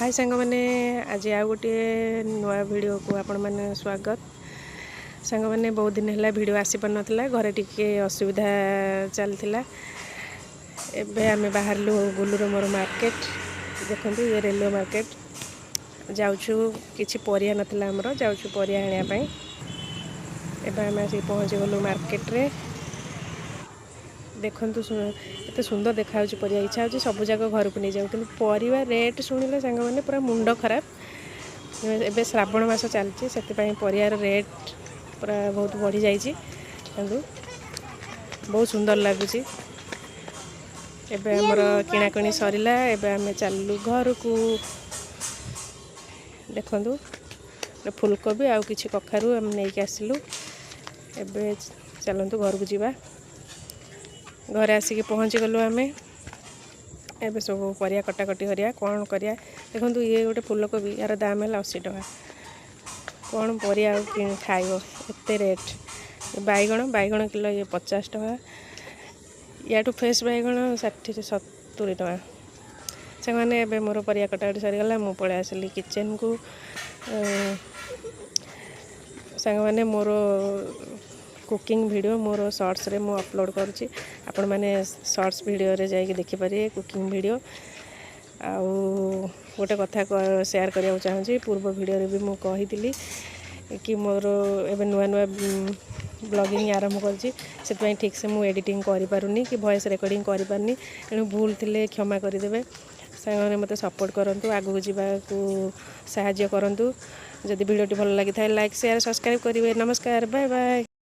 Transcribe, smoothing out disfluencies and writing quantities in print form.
हाय सांग मैंने आज आ गोटे नुआ वीडियो को आपण मैंने स्वागत। सांग मैंने बहुत दिन है वीडियो आसी पार नाला घरे टिके असुविधा चलता। एबे आमे बाहरलु गुलुर मोर मार्केट देखते ये रेलवे मार्केट जाऊँ किसी परिया नाला आमर जाऊँ परिया आने एबे आमे आसी पहुँची गलु मार्केट रे। देखु एत सुंदर देखा परिया इच्छा हो सब जगह घर को नहीं जाऊ कि परिवा रेट शुणिले सांग मैंने पूरा मुंड खराब। एबे श्रावण मास चलती से परियार रेट पूरा बहुत बढ़ी जाइए बहुत सुंदर लगुच। एबे हमर किणाकिणी सरिला एबे आमे चललु घर को। देखु फुलकोबी आउ किछि कखारु आम नहीं के आसिलु। एबे चलतु घर को जीवा। घरे आसिक पहुँची गलु आमे। एबे सब परिया कटाकटी करिया कौन करिया। देखो ये गोटे फुलकोबी यार दाम है 80 टका। कौन परिया खाइब एते रेट। बैगण बैगण किलो ये 50 टका। या फ्रेश बैगण 60-70 टका। से मैंने एबे मोर परिया कटाकटी सरीगला मु पळे आसिली किचन को। सांग मैंने मोर कुकिंग वीडियो मोर शॉर्ट्स रे मु अपलोड करुच्ची। आपण मैंने शॉर्ट्स वीडियो रे जाइए देखिपारे कुकिंग वीडियो। आउ गोटे कथा शेयर करने चाहूँगी पूर्व वीडियो रे भी मु कही कि मोर एबे नुआ नुआ ब्लॉगिंग आरंभ कर ठीक से मु एडिटिंग करि पारुनी कि वॉइस रिकॉर्डिंग करि पारनी। एणु भूल थिले क्षमा करदेवे। सारे मते सपोर्ट करंतु आगु जीवा को सहाय्य करंतु। जदि वीडियोटी भल लगी थाए लाइक शेयर सब्सक्राइब करेंगे। नमस्कार बाय बाय।